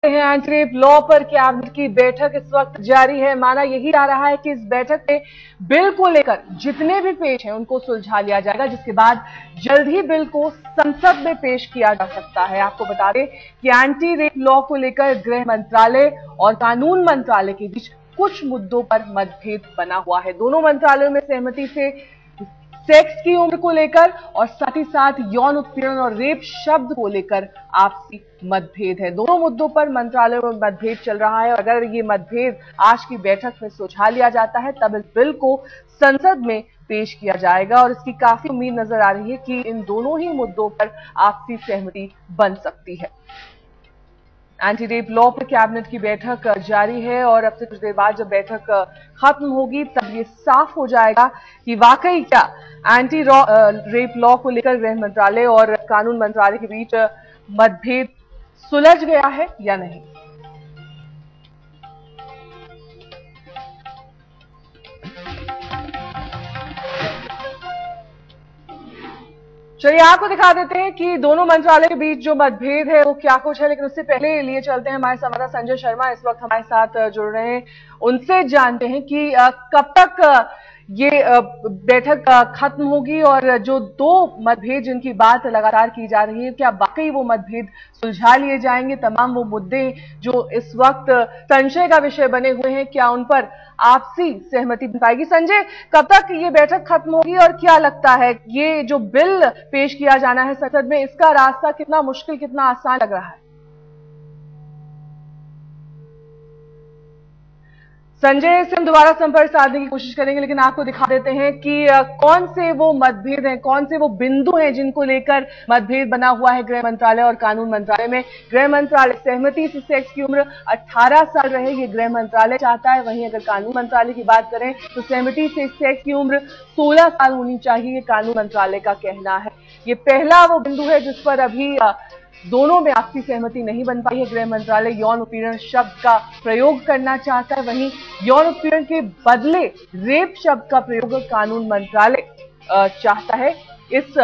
हैं anti rape law पर cabinet की बैठक इस वक्त जारी है। माना यही जा रहा है कि इस बैठक में बिल को लेकर जितने भी पेश हैं उनको सुलझा लिया जाएगा, जिसके बाद जल्द ही बिल को संसद में पेश किया जा सकता है। आपको बता दें कि एंटी रेप लॉ को लेकर गृह मंत्रालय और कानून मंत्रालय के बीच कुछ मुद्दों पर मतभेद बना हुआ है। दोनों मंत्रालयों में सहमति से सेक्स की उम्र को लेकर और साथ ही साथ यौन उत्पीड़न और रेप शब्द को लेकर आपसी मतभेद है। दोनों मुद्दों पर मंत्रालयों में मतभेद चल रहा है और अगर ये मतभेद आज की बैठक में सुलझा लिया जाता है तब इस बिल को संसद में पेश किया जाएगा और इसकी काफी उम्मीद नजर आ रही है कि इन दोनों ही मुद्दों पर आपसी सहमति बन सकती है। एंटी रेप लॉ पर कैबिनेट की बैठक जारी है और अब से कुछ देर बाद जब बैठक खत्म होगी तब ये साफ हो जाएगा कि वाकई क्या एंटी रेप लॉ को लेकर गृह मंत्रालय और कानून मंत्रालय के बीच मतभेद सुलझ गया है या नहीं। चलिए आपको दिखा देते हैं कि दोनों मंत्रालय के बीच जो मतभेद है वो क्या कुछ है, लेकिन उससे पहले लिए चलते हैं हमारे संवाददाता संजय शर्मा इस वक्त हमारे साथ जुड़ रहे हैं। उनसे जानते हैं कि कब तक ये बैठक खत्म होगी और जो दो मतभेद जिनकी बात लगातार की जा रही है क्या वाकई वो मतभेद सुलझा लिए जाएंगे। तमाम वो मुद्दे जो इस वक्त संशय का विषय बने हुए हैं क्या उन पर आपसी सहमति बन पाएगी। संजय, कब तक ये बैठक खत्म होगी और क्या लगता है ये जो बिल पेश किया जाना है संसद में, इसका रास्ता कितना मुश्किल कितना आसान लग रहा है। संजय से हम दोबारा संपर्क साधने की कोशिश करेंगे, लेकिन आपको दिखा देते हैं कि कौन से वो मतभेद हैं, कौन से वो बिंदु हैं जिनको लेकर मतभेद बना हुआ है गृह मंत्रालय और कानून मंत्रालय में। गृह मंत्रालय सहमति से सेक्स की उम्र 18 साल रहे, ये गृह मंत्रालय चाहता है। वहीं अगर कानून मंत्रालय की बात करें तो सहमति से सेक्स की उम्र 16 साल होनी चाहिए, ये कानून मंत्रालय का कहना है। ये पहला वो बिंदु है जिस पर अभी दोनों में आपसी सहमति नहीं बन पाई है। गृह मंत्रालय यौन उत्पीड़न शब्द का प्रयोग करना चाहता है, वहीं यौन उत्पीड़न के बदले रेप शब्द का प्रयोग कानून मंत्रालय चाहता है। इस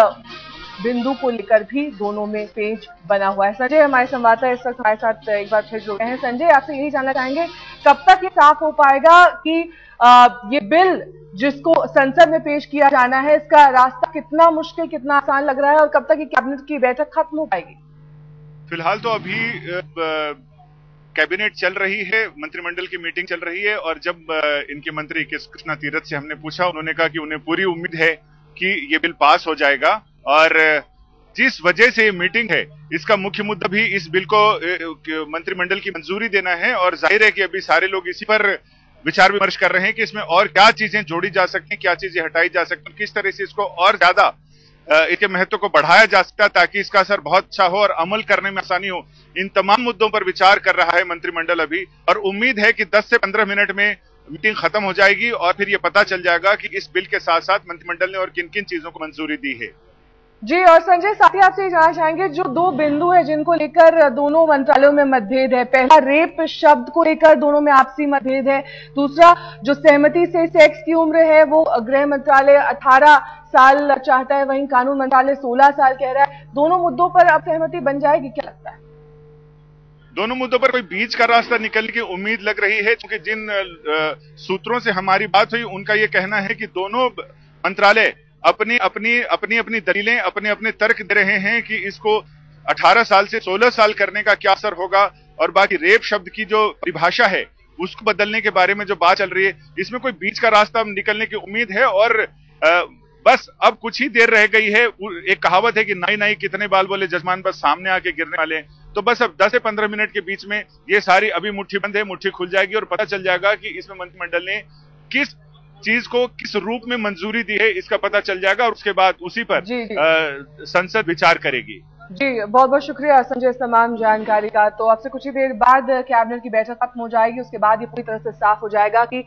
बिंदु को लेकर भी दोनों में पेच बना हुआ है। संजय हमारे संवाददाता इस वक्त हमारे साथ एक बार फिर जुड़ गए हैं। संजय, आपसे यही जानना चाहेंगे कब तक ये साफ हो पाएगा कि ये बिल जिसको संसद में पेश किया जाना है इसका रास्ता कितना मुश्किल कितना आसान लग रहा है और कब तक ये कैबिनेट की बैठक खत्म हो पाएगी। फिलहाल तो अभी कैबिनेट चल रही है, मंत्रिमंडल की मीटिंग चल रही है और जब इनके मंत्री कृष्णा तीरथ से हमने पूछा, उन्होंने कहा कि उन्हें पूरी उम्मीद है कि ये बिल पास हो जाएगा और जिस वजह से ये मीटिंग है इसका मुख्य मुद्दा भी इस बिल को मंत्रिमंडल की मंजूरी देना है और जाहिर है कि अभी सारे लोग इसी पर विचार विमर्श कर रहे हैं कि इसमें और क्या चीजें जोड़ी जा सकती हैं, क्या चीजें हटाई जा सकती हैं, किस तरह से इसको और ज्यादा इसके महत्व को बढ़ाया जा सकता है ताकि इसका असर बहुत अच्छा हो और अमल करने में आसानी हो। इन तमाम मुद्दों पर विचार कर रहा है मंत्रिमंडल अभी और उम्मीद है कि 10 से 15 मिनट में मीटिंग खत्म हो जाएगी और फिर ये पता चल जाएगा कि इस बिल के साथ साथ मंत्रिमंडल ने और किन किन चीजों को मंजूरी दी है। जी, और संजय साथ ही आपसे ये जानना चाहेंगे जो दो बिंदु है जिनको लेकर दोनों मंत्रालयों में मतभेद है, पहला रेप शब्द को लेकर दोनों में आपसी मतभेद है, दूसरा जो सहमति से सेक्स की उम्र है वो गृह मंत्रालय 18 साल चाहता है, वहीं कानून मंत्रालय 16 साल कह रहा है। दोनों मुद्दों पर अब सहमति बन जाएगी क्या लगता है। दोनों मुद्दों पर कोई बीच का रास्ता निकलने की उम्मीद लग रही है क्योंकि जिन सूत्रों से हमारी बात हुई उनका यह कहना है कि दोनों मंत्रालय अपनी अपनी दलीलें अपने अपने तर्क दे रहे हैं कि इसको 18 साल से 16 साल करने का क्या असर होगा और बाकी रेप शब्द की जो परिभाषा है उसको बदलने के बारे में जो बात चल रही है इसमें कोई बीच का रास्ता निकलने की उम्मीद है और बस अब कुछ ही देर रह गई है। एक कहावत है कि नाई नाई कितने बाल बोले जजमान बस सामने आके गिरने वाले हैं, तो बस अब 10 से 15 मिनट के बीच में ये सारी अभी मुट्ठी बंद है, मुट्ठी खुल जाएगी और पता चल जाएगा कि इसमें मंत्रिमंडल ने किस चीज को किस रूप में मंजूरी दी है इसका पता चल जाएगा और उसके बाद उसी पर संसद विचार करेगी। जी, बहुत बहुत शुक्रिया संजय इस तमाम जानकारी का। तो आपसे कुछ ही देर बाद कैबिनेट की बैठक खत्म हो जाएगी, उसके बाद ये पूरी तरह से साफ हो जाएगा कि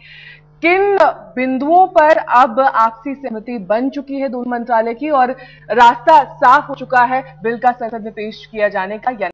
किन बिंदुओं पर अब आपसी सहमति बन चुकी है दोनों मंत्रालय की और रास्ता साफ हो चुका है बिल का संसद में पेश किया जाने का।